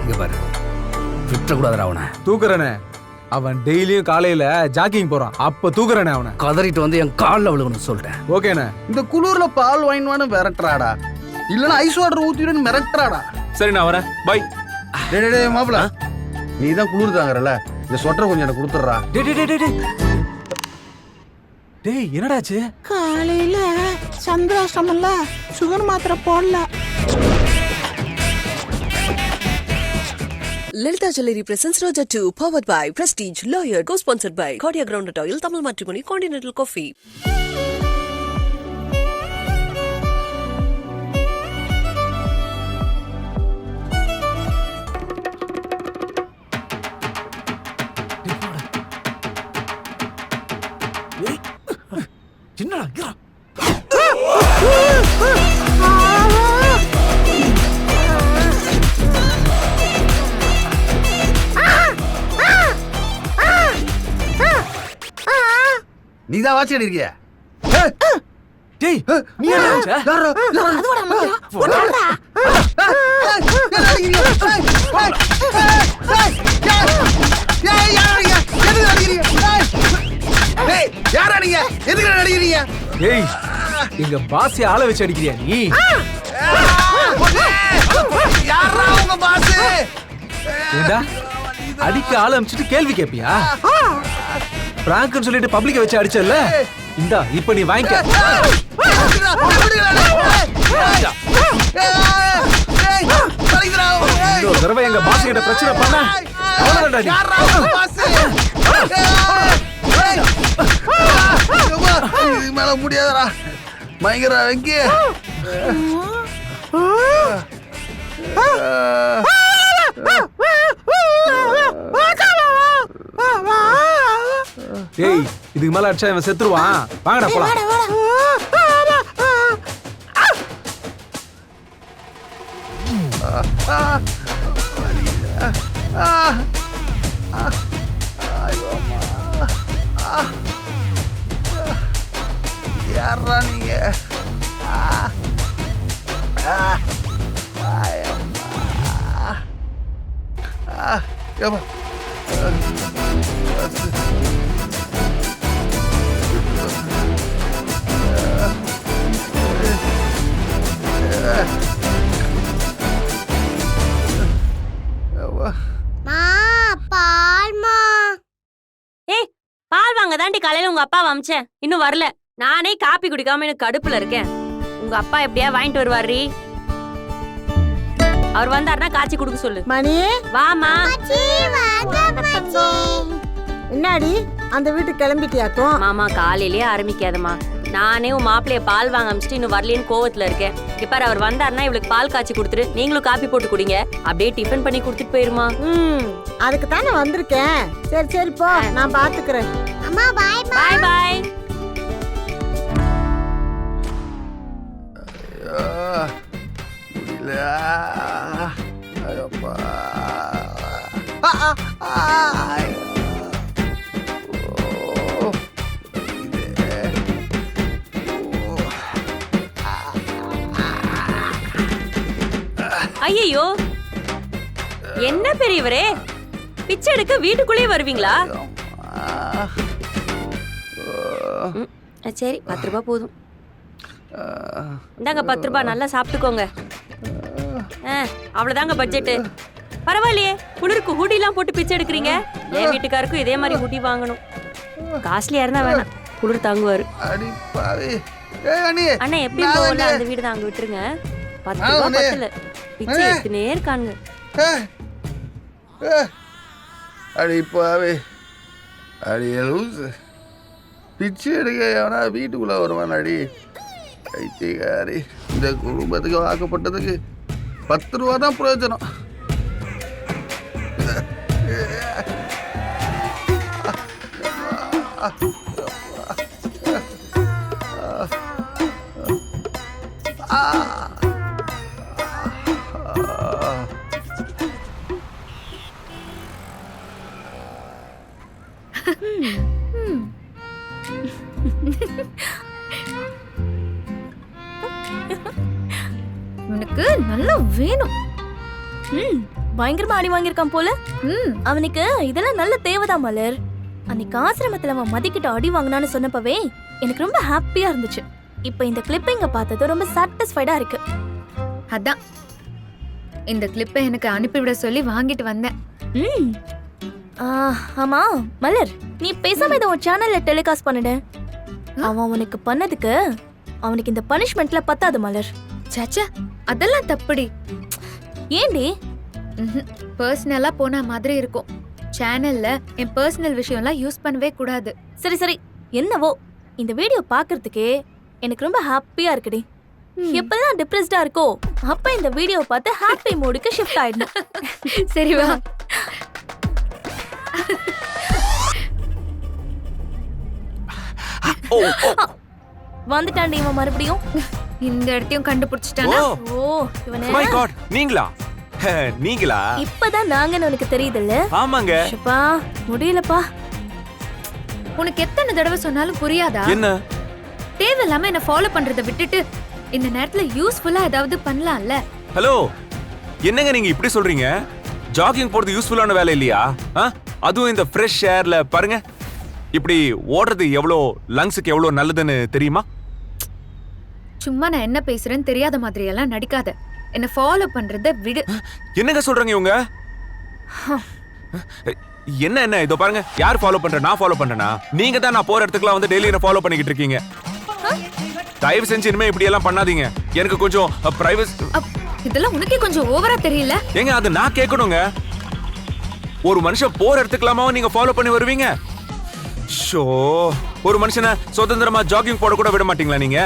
இங்க பாரு, விட்டுறக்கூடாதுடா அவனை. தூக்குறனே, அவன் டெய்லியும் காலையில ஜாக்கிங் போறான், அப்ப தூக்குறனே அவனை. கதறிட்டு வந்து என் காலில் விழுகணும்னு சொல்லிட்டேன். ஓகேண்ணே. இந்த குளிர்ல பால் வாங்கினு மிரட்டுறாடா, இல்லைன்னா ஐஸ் வாட்டர் ஊத்திடுன்னு மிரட்டுறாடா. சரி நான் வரேன், பை. டேய் மாப்பிள, நீ தான் குளிர் தாங்கறல, இந்த ஸ்வெட்டர் கொஞ்சம் எனக்கு கொடுத்துட்றா. டேய் என்னடாச்சு? காலையில சந்திராஷ்டமல்ல, சுகர் மாத்திரை போடல. Lalita Jewelry presents Roja 2, powered by Prestige, Lawyer, co-sponsored by Cordia Groundnut Oil, Tamil Matrimony, Continental Coffee. என்னடா நீ தான் வாட்சி அடிக்கிறியா? டேய் நீ என்ன ஆச்சு? அதுவாடா மச்சான், போடா. யாரா நீங்க? எதுக்கு அடிக்கிறீங்க? டேய் எங்க பாஸை ஆள வச்சு அடிக்கிறியா நீ? யாரா உங்க பாஸ்? ஏண்டா அடிக்க ஆள அமிச்சிட்டு கேள்வி கேப்பியா? பிராங்க்னு சொல்லிட்டு பப்ளிக்க வச்சு அடிச்சல்ல, இந்தா இப்ப நீ வாங்கிக்க. இன்னொரு தடவை எங்க பாஸ் கிட்ட பிரச்சனை பண்ண அவ்வளவுதான்டா நீ. இது மேல முடியாதடா, பயங்கர வெங்கி. டேய் இதுக்கு மேல அடிச்சா இவன் செத்துருவான், வாங்கடா போலாம். யாரா நீங்க? பால் வாங்க தாண்டி காலையில உங்க அப்பா அமிச்சேன், இன்னும் வரல. நானே காப்பி குடிக்காம எனக்கு கடுப்புல இருக்கேன். உங்க அப்பா எப்படியா வாங்கிட்டு வருவாரு. அவர் வந்தாருன்னா காய்ச்சி குடுக்க சொல்லு. மணி வாமா. என்னடி அந்த வீட்டுக்கு கிளம்பிட்டியாக்கும்? மாமா காலையிலேயே ஆரம்பிக்காதம்மா. நானே உன் மாப்பிளைய பால் வாங்க அமிச்சிட்டு இன்னும் வரலேன்னு கோவத்துல இருக்கேன். இப்ப அவர் வந்தாருன்னா இவளுக்கு பால் காய்ச்சி கொடுத்துரு, நீங்களும் காப்பி போட்டு குடிங்க. அப்படியே டிஃபன் பண்ணி கொடுத்துட்டு போயிருமா. அதுக்கு தானே வந்திருக்கேன். சரி சரி போ, நான் பாத்துக்கிறேன். அம்மா பாய் பாய் பாய். ஐயோ என்ன பெரியவரே, பிச்சை எடுக்க வீட்டுக்குள்ளே வருவீங்களா? சரி 10 ரூபாய் போதும். இந்தாங்க 10 ரூபாய், நல்லா சாப்பிட்டுக்கோங்க. அவ்வளவுதாங்க பட்ஜெட்டு. பரவாயில்லையே, குளிருக்கு ஹூடிலாம் போட்டு பிச்சை எடுக்கிறீங்க. என் வீட்டுக்காருக்கும் இதே மாதிரி ஹூடி வாங்கணும். காஸ்ட்லியா இருந்தா வேணாம், குளிர் தாங்குவாரு. அண்ணா எப்படி போகல, அந்த வீடு தான் அங்க விட்டுருங்க. 10 ரூபாய் பத்தல, பிச்சை எடுத்துனே இருக்காங்க. அடி பாவே, அடி லூசு, பிச்சை எடுக்க எவனா வீட்டுக்குள்ள வருவான்? அடி கைத்திகாரி, இந்த குடும்பத்துக்கு வாக்கப்பட்டதுக்கு 10 ரூபா தான் பிரயோஜனம். உனக்கு நல்லா வேணும். பயங்கரமா அடி வாங்கியிருக்கான் போல. அவனுக்கு இதெல்லாம் நல்ல தேவைதான் மலர். அன்னைக்கு ஆசிரமத்துல அவன் மதிக்கிட்ட அடி வாங்கினான்னு சொன்னப்பவே எனக்கு ரொம்ப ஹாப்பியா இருந்துச்சு. இப்ப இந்த கிளிப்பிங்க பார்த்தது ரொம்ப சாட்டிஸ்ஃபைடா இருக்கு. அதான் இந்த கிளிப்பை எனக்கு அனுப்பிவிட சொல்லி வாங்கிட்டு வந்தேன். ஆமா மலர், நீ பேசாம இதை உன் சேனல்ல டெலிகாஸ்ட் பண்ணிடு. அவன் உனக்கு பண்ணதுக்கு அவனுக்கு இந்த பனிஷ்மெண்ட்ல பத்தாது மலர். சச்சா, அதெல்லாம் தப்புடி. ஏண்டி? பர்சனலா போன மாதிரி இருக்கும். சேனல்ல என் பர்சனல் விஷயம்லாம் யூஸ் பண்ணவே கூடாது. சரி சரி, என்னவோ இந்த வீடியோ பாக்குறதுக்கே எனக்கு ரொம்ப ஹாப்பியா இருக்குடி. எப்பெல்லாம் டிப்ரெஸ்டா இருக்கோ அப்ப இந்த வீடியோ பார்த்து ஹாப்பி மூடுக்கு ஷிஃப்ட் ஆயிடணும். சரி வா. வந்துட்டாண்டி இவன் மறுபடியும். இந்த இடத்தையும் கண்டுபிடிச்சிட்டானா? ஓ இவனே. மை காட், நீங்களா? நீங்களா? இப்பதான் நாங்கன்னு உனக்கு தெரியுதுல்ல? ஆமாங்க. ஷப்பா முடியலப்பா. உனக்கு எத்தனை தடவை சொன்னாலும் புரியாதா? என்ன? தேவையில்லாம என்ன ஃபாலோ பண்றதை விட்டுட்டு இந்த நேரத்துல யூஸ்ஃபுல்லா ஏதாவது பண்ணலாம்ல? ஹலோ, என்னங்க நீங்க இப்படி சொல்றீங்க? ஜாகிங் போறது யூஸ்ஃபுல்லான வேலை இல்லையா? அதுவும் இந்த ஃப்ரெஷ் ஏர்ல பாருங்க. இப்படி ஓடுறது எவ்வளோ லங்ஸுக்கு எவ்வளோ நல்லதுன்னு தெரியுமா? சும்மா நான் என்ன பேசுறேன்னு தெரியாத மாதிரி எல்லாம் நடிக்காத. என்ன ஃபாலோ பண்றத விடு. என்னங்க சொல்றீங்க இவங்க? என்ன என்ன இதோ பாருங்க, யார் ஃபாலோ பண்ற? நான் ஃபாலோ பண்றேனா? நீங்க தான் நான் போற இடத்துக்குலாம் வந்து டெய்லி என்ன ஃபாலோ பண்ணிக்கிட்டு இருக்கீங்க. தயவு செஞ்சு இனிமே இப்படி எல்லாம் பண்ணாதீங்க. எனக்கு கொஞ்சம் பிரைவசி. இதெல்லாம் உனக்கே கொஞ்சம் ஓவரா தெரியல? ஏங்க அது நான் கேட்கணுங்க. ஒரு மனுஷன் போற இடத்துக்குலாமா நீங்க ஃபாலோ பண்ணி வருவீங்க? ஷோ, ஒரு மனுஷனை சுதந்திரமா ஜாகிங் போட கூட விட மாட்டீங்களா நீங்க?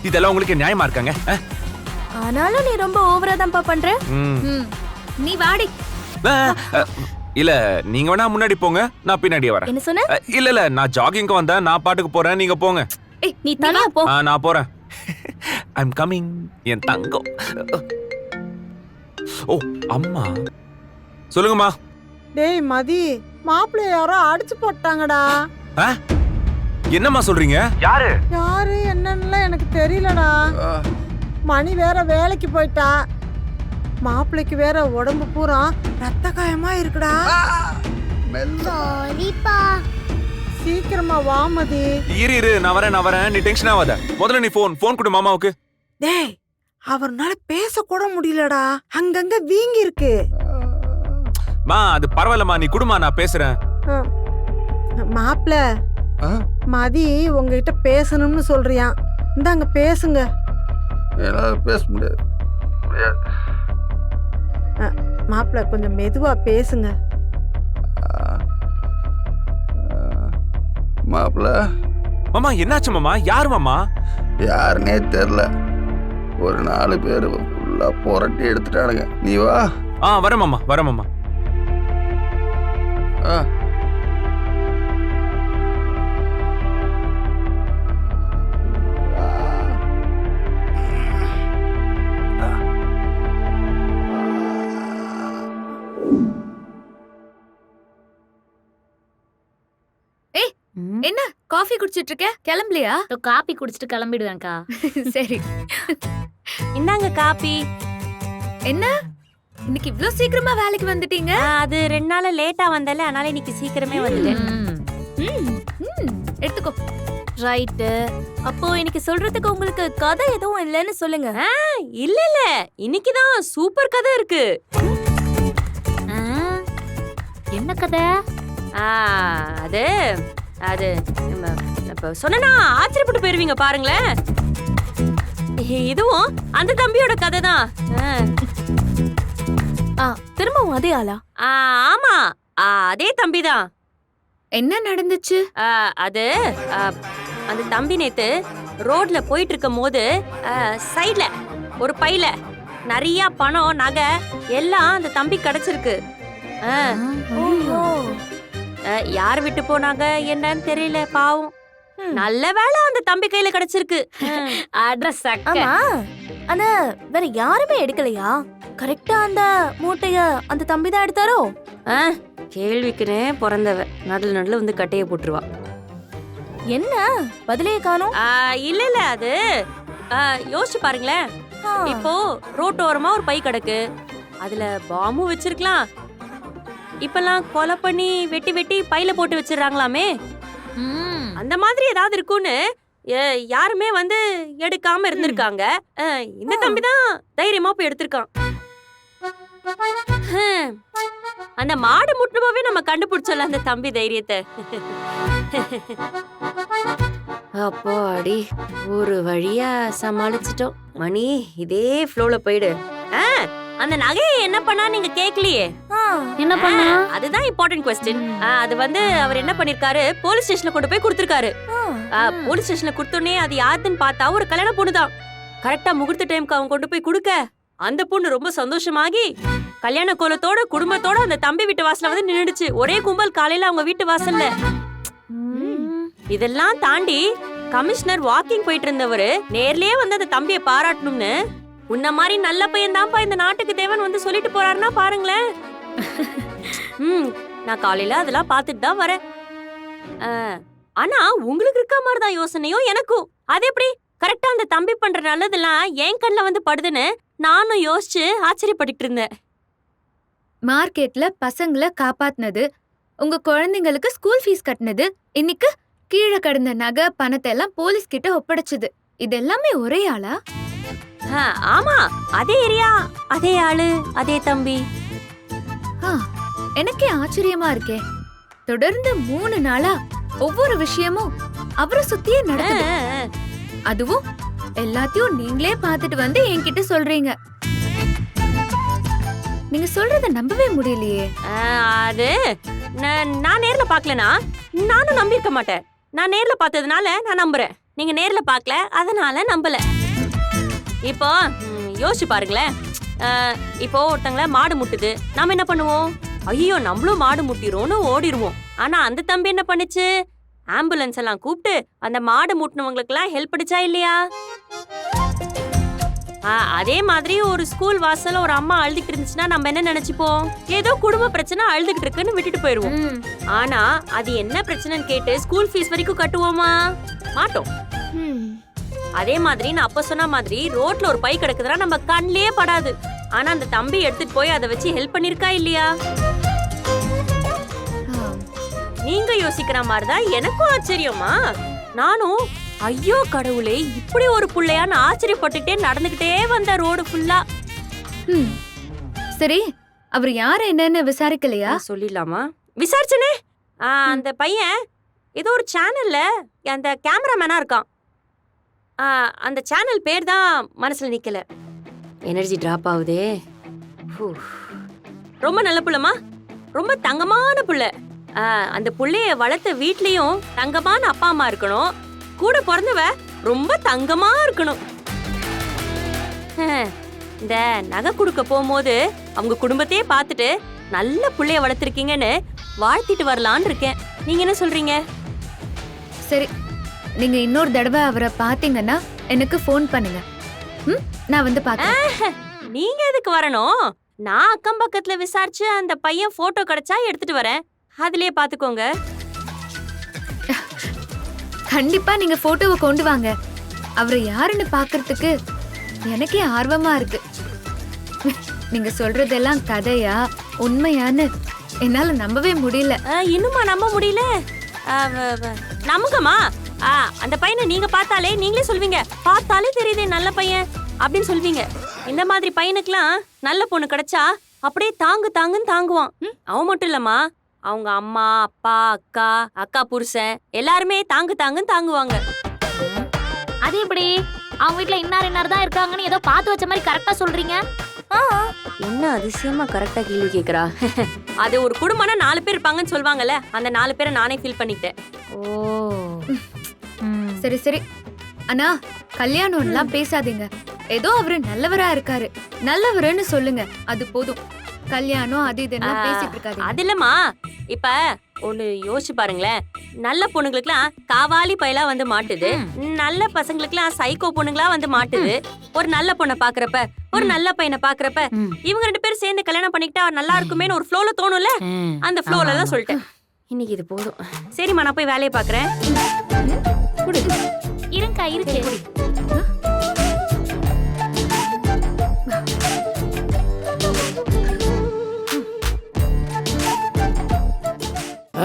இதெல்லாம் உங்களுக்கு நியாயமா இருக்காங்க? ஆனாலும் நீ ரொம்ப ஓவரா தான்ப்பா பண்ற. நீ வாடி. இல்ல, நீங்க வேணா முன்னாடி போங்க, நான் பின்னாடியே வரேன். என்ன சொன்ன? இல்ல நான் ஜாகிங்க்கு வந்தேன், நான் பாட்டுக்கு போறேன், நீங்க போங்க. நீ தனியா போ. நான் போறேன். ஐம் கமிங் என் தங்கம். ஓ அம்மா, சொல்லுங்கம்மா. டேய் மதி, மாப்பிள்ளை யாரோ அடிச்சு போட்டாங்கடா. என்னம்மா சொல்றீங்க? யாரு யாரு என்னன்னு எனக்கு தெரியலடா. மணி வேற வேலைக்கு போயிட்டா. மாப்பிள்ளைக்கு வேற உடம்பு பூரா ரத்த காயமா இருக்குடா. சாரிப்பா. சீக்கிரமா வா மதி. இரு நான் வரேன். நீ டென்ஷன் ஆகாத. முதல்ல நீ போன் கொடு மாமாவுக்கு. டேய், அவர்னால பேச கூட முடியலடா. அங்கங்க வீங்கி இருக்கு. மா அது பரவாயில்லம்மா, நீ குடுமா, நான் பேசுறேன். மாப்பிள்ள, மதி உங்ககிட்ட பேசணும்னு சொல்றியான். இந்தாங்க பேசுங்க. என்னால பேச முடியாது. மாப்பிள்ள கொஞ்சம் மெதுவா பேசுங்க. மாப்பிள்ள. மாமா என்னாச்சு மாமா? யாரு மாமா? யாருன்னே தெரியல. ஒரு 4 பேர் ஃபுல்லா புரட்டி எடுத்துட்டானுங்க. நீ வா. வரேன் மாமா. என்ன காஃபி குடிச்சிட்டு இருக்க? கிளம்பலையா? காபி குடிச்சிட்டு கிளம்பிடுவேன்க்கா. சரி, இந்தாங்க காபி. என்ன இன்னைக்கு இவ்ளோ சீக்கிரமா வேலைக்கு வந்துட்டீங்க? அது 2 நாள் லேட்டா வந்தல, அதனால இன்னைக்கு சீக்கிரமே வந்துட்டேன். எடுத்துக்கோ. ரைட்டு. அப்போ இன்னைக்கு சொல்றதுக்கு உங்களுக்கு கதை எதுவும் இல்லைன்னு சொல்லுங்க. இல்ல இன்னைக்குதான் சூப்பர் கதை இருக்கு. என்ன கதை? அது அது இப்ப சொன்னா ஆச்சரியப்பட்டு போயிருவீங்க பாருங்களேன். இதுவும் அந்த தம்பியோட கதை தான். திரும்பவும் அதே ஆளா? ஆமா, அதே தம்பி தான். என்ன நடந்துச்சு? அது அந்த தம்பி நேத்து ரோட்ல போயிட்டு இருக்கும் போது சைட்ல ஒரு பையில நிறைய பணம் நகை எல்லாம் அந்த தம்பி கிடைச்சிருக்கு. யார் விட்டு போனாங்க என்னன்னு தெரியல, பாவம். நல்ல வேளை அந்த தம்பி கையில கிடைச்சிருக்கு. அட்ரஸ். ஆமா, ஆனா வேற யாருமே எடுக்கலையா? கரெக்டா அந்த மூட்டைய அந்த தம்பி தான் எடுத்தாரோ? கேள்விக்குனே பிறந்தவ நடுல வந்து கட்டைய போட்டுருவா. என்ன பதிலே காணோம்? இல்ல அது யோசிச்சு பாருங்களேன். இப்போ ரோட்டோரமா ஒரு பை கிடக்கு, அதுல பாம்பும் வச்சிருக்கலாம். இப்பெல்லாம் கொலை பண்ணி வெட்டி வெட்டி பையில போட்டு வச்சிடறாங்களாமே. அந்த மாதிரி ஏதாவது இருக்கும்னு யாருமே வந்து எடுக்காம இருந்திருக்காங்க. இந்த தம்பி தான் தைரியமா போய் எடுத்திருக்கான். அந்த மாடு முட்டுனவே நம்ம கண்டுபிடிச்சோம்ல அந்த தம்பி தைரியத்தை. அப்போ அடி ஒரு வழியா சமாளிச்சிட்டோம். மணி இதே ஃப்ளோல போயிடு. அந்த நகையை என்ன பண்ணா நீங்க கேக்கலையே. என்ன பண்ணா? அதுதான் இம்பார்ட்டன்ட் கொஸ்டின். அது வந்து அவர் என்ன பண்ணிருக்காரு, போலீஸ் ஸ்டேஷன்ல கொண்டு போய் கொடுத்திருக்காரு. போலீஸ் ஸ்டேஷன்ல கொடுத்தோடனே அது யாருன்னு பார்த்தா ஒரு கல்யாண பொண்ணுதான். கரெக்டா முகூர்த்த டைம்க்கு அவங்க கொண்டு போய் கொடுக்க அந்த பொண்ணு ரொம்ப சந்தோஷமாகி கல்யாண கோலத்தோட குடும்பத்தோட அந்த தம்பி வீட்டு வாசல்ல வந்து நின்னுடுச்சு. ஒரே கும்பல் காலையில அவங்க வீட்டு வாசல்ல. இதெல்லாம் தாண்டி கமிஷனர் வாக்கிங் போயிட்டு இருந்தவரு நேர்லயே வந்து அந்த தம்பியை பாராட்டணும்னு, உன்ன மாதிரி நல்ல பையன் தான்ப்பா இந்த நாட்டுக்கு தேவன் வந்து சொல்லிட்டு போறாருன்னா பாருங்களேன். நான் காலையில அதெல்லாம் பாத்துட்டு தான் வரேன். ஆனா உங்களுக்கு இருக்க மாதிரி தான் யோசனையும் எனக்கும். அது எப்படி கரெக்டா அந்த தம்பி பண்ற நல்லதெல்லாம் என் கண்ணுல வந்து படுதுன்னு நானும் யோசிச்சு ஆச்சரியப்பட்டு இருந்தேன். மார்க்கெட்ல பசங்களை காப்பாத்துனது, உங்க குழந்தைங்களுக்கு ஸ்கூல் ஃபீஸ் கட்டினது, இன்னைக்கு கீழே கடந்த நகை பணத்தை எல்லாம் போலீஸ் கிட்ட ஒப்படைச்சது, இது எல்லாமே ஒரே ஆளா? ஆமா, அதே ஏரியா, அதே ஆளு, அதே தம்பி. எனக்கே ஆச்சரியமா இருக்கே. தொடர்ந்து 3 நாளா ஒவ்வொரு விஷயமும் அவரை சுத்தியே நடக்குது. அதுவும் எல்லாத்தையும் நீங்களே பார்த்துட்டு வந்து என்கிட்ட சொல்றீங்க. நீங்க சொல்றத நம்பவே முடியலையே. அது நான் நேர்ல பாக்கலனா நானும் நம்பிருக்க மாட்டேன். நான் நேர்ல பார்த்ததுனால நான் நம்புறேன். நீங்க நேர்ல பார்க்கல, அதனால நம்பல. இப்போ யோசிச்சு பாருங்களேன். இப்போ ஒருத்தங்கள மாடு முட்டுது, நாம என்ன பண்ணுவோம்? ஐயோ நம்மளும் மாடு முட்டிரோன்னு ஓடிடுவோம். ஆனா அந்த தம்பி என்ன பண்ணுச்சு? ஆம்புலன்ஸ் எல்லாம் கூப்பிட்டு அந்த மாடு முட்டினவங்களுக்கு எல்லாம் ஹெல்ப் அடிச்சா இல்லையா? அதே மாதிரி ஒரு ஸ்கூல் வாசல்ல ஒரு அம்மா அழுதுகிட்டு இருந்துச்சுன்னா நம்ம என்ன நினைச்சுப்போம்? ஏதோ குடும்ப பிரச்சனை அழுதுகிட்டு இருக்குன்னு விட்டுட்டு போயிருவோம். ஆனா அது என்ன பிரச்சனைன்னு கேட்டு ஸ்கூல் ஃபீஸ் வரைக்கும் கட்டுவோமா? மாட்டோம். அதே மாதிரி நான் அப்ப சொன்ன மாதிரி ரோட்ல ஒரு பை கிடக்குதுன்னா நம்ம கண்ணிலே படாது. ஆனா அந்த தம்பி எடுத்துட்டு போய் அதை வச்சு ஹெல்ப் பண்ணிருக்கா இல்லையா? நீங்க யோசிக்கிற மாதிரிதான் எனக்கும் ஆச்சரியமா. நானும் ஐயோ கடவுளே இப்படி ஒரு புள்ளையான்னு ஆச்சரியப்பட்டுட்டே நடந்துகிட்டே வந்த ரோடு ஃபுல்லா. சரி, அவர் யாரு என்னன்னு விசாரிக்கலையா? சொல்லிடலாமா? விசாரிச்சனே. அந்த பையன் ஏதோ ஒரு சேனல்ல அந்த கேமராமேனா இருக்கான். அந்த சேனல் பேர் தான் மனசுல நிக்கல. எனர்ஜி டிராப் ஆகுதே. ரொம்ப நல்ல புள்ளமா, ரொம்ப தங்கமான புள்ள. அந்த புள்ளைய வளர்த்த வீட்லயும் தங்கமான அப்பா அம்மா இருக்கணும். கூட பிறந்தவ ரொம்ப தங்கமா இருக்கணும். இந்த நகை கொடுக்க போகும்போது அவங்க குடும்பத்தையே பார்த்துட்டு நல்ல புள்ளைய வளர்த்துருக்கீங்கன்னு வாழ்த்திட்டு வரலான்னு இருக்கேன். நீங்க என்ன சொல்றீங்க? சரி, நீங்க இன்னொரு தடவை அவரை பாத்தீங்கன்னா எனக்கு ஃபோன் பண்ணுங்க. நான் வந்து பாக்கிறேன். நீங்க எதுக்கு வரணும்? நான் அக்கம் பக்கத்துல விசாரிச்சு அந்த பையன் போட்டோ கிடைச்சா எடுத்துட்டு வரேன். அதுலயே பாத்துக்கோங்க. கண்டிப்பா நீங்க போட்டோவை கொண்டு வாங்க. அவரை யாருன்னு பாக்குறதுக்கு எனக்கே ஆர்வமா இருக்கு. நீங்க சொல்றதெல்லாம் கதையா உண்மையான்னு என்னால நம்பவே முடியல. இன்னுமா நம்ப முடியல? நம்புங்கம்மா. அந்த பையனை நீங்க பார்த்தாலே நீங்களே சொல்வீங்க, பார்த்தாலே தெரியுதே நல்ல பையன் அப்படின்னு சொல்வீங்க. இந்த மாதிரி பையனுக்குலாம் நல்ல பொண்ணு கிடைச்சா அப்படியே தாங்குன்னு தாங்குவான். அவன் மட்டும் இல்லம்மா, அவங்க அம்மா அப்பா அக்கா அக்கா புருஷன் எல்லாருமே தாங்குன்னு தாங்குவாங்க. அது எப்படி? அவங்க வீட்ல இன்னார் தான் இருக்காங்கன்னு ஏதோ பார்த்து வச்ச மாதிரி கரெக்டா சொல்றீங்க. என்ன அதிசயமா கரெக்டா கேள்வி கேக்குறா. அது ஒரு குடும்பம்னா 4 பேர் இருப்பாங்கன்னு சொல்வாங்கல்ல, அந்த 4 பேரை நானே ஃபீல் பண்ணிட்டேன். சரி சரி, அண்ணா கல்யாணம்லாம் பேசாதீங்க. ஏதோ அவரு நல்லவரா இருக்காரு, நல்லவருன்னு சொல்லுங்க, அது போதும். கல்யாணம் அது இதெல்லாம் பேசிட்டு இருக்காது. அது இல்லம்மா, இப்ப ஒண்ணு யோசிச்சு பாருங்களேன். நல்ல பொண்ணுங்களுக்குலாம் காவாலி பையலா வந்து மாட்டுது, நல்ல பசங்களுக்குலாம் சைக்கோ பொண்ணுங்களா வந்து மாட்டுது. ஒரு நல்ல பொண்ணை பாக்குறப்ப, ஒரு நல்ல பையனை பாக்குறப்ப இவங்க 2 பேரும் சேர்ந்து கல்யாணம் பண்ணிக்கிட்டா நல்லா இருக்குமேன்னு ஒரு ஃப்ளோல தோணும்ல, அந்த ஃப்ளோல தான் சொல்லிட்டேன். இன்னைக்கு இது போதும். சரிம்மா, நான் போய் வேலையை பாக்குறேன். இருங்கக்கா, இருக்கு.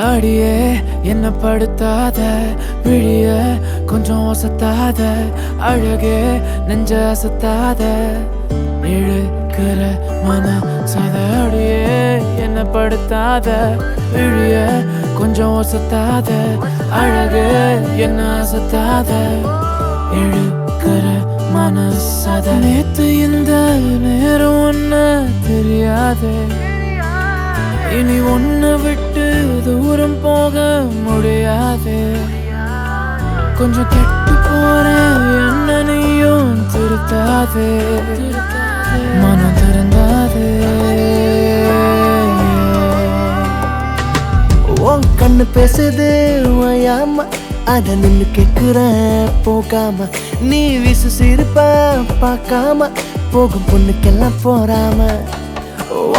அடியே என்ன படுத்தாத விழிய கொஞ்சம் ஒசத்தாத அழகே நெஞ்ச அசத்தாத இழுக்கிற மன சதடியே என்ன படுத்தாத விழிய கொஞ்சம் ஒசத்தாத அழகே என்ன அசத்தாத இழுக்கிற மனசத நேத்து இந்த நேரம் ஒன்ன தெரியாதே இனி ஒன்ன விட்டு தூரம் போக முடியாதே கொஞ்சம் கெட்டு போறேன் என்ன நீயும் திருத்தாதே மனம் திறந்தாதே உன் கண்ணு பேசுது ஓயாம அத நின்னு கேக்குறேன் போகாம நீ விசு சிரிப்பா பார்க்காம போகும் பொண்ணுக்கெல்லாம் போறாம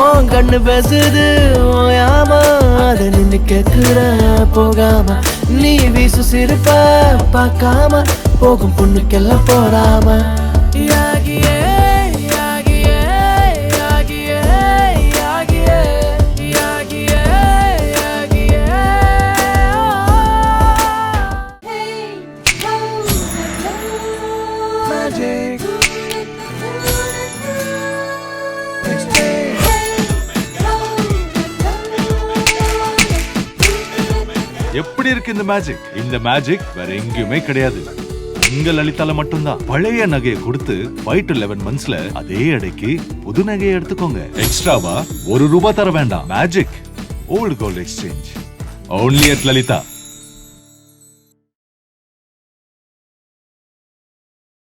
உன் கண்ணு பேசுது ஓயாம அத நின்னு கேக்குறேன் போகாம நீ விசு சிரிப்பா பார்க்காம போகும் பொண்ணுக்கெல்லாம் போறாம யாகியே யாகியே யாகியே யாகியே யாகியே யாகியே Magic. எப்படி இருக்கு இந்த மேஜிக்? இந்த மேஜிக் வேற எங்கேயுமே கிடையாது. உங்க லலிதால மட்டும்தான். பழைய நகையை கொடுத்து 5 to 11 monthsல அதே அடைக்கு புது நகையை எடுத்துக்கோங்க. எக்ஸ்ட்ராவா ₹1 தர வேண்டாம். Magic old gold exchange only at Lalitha.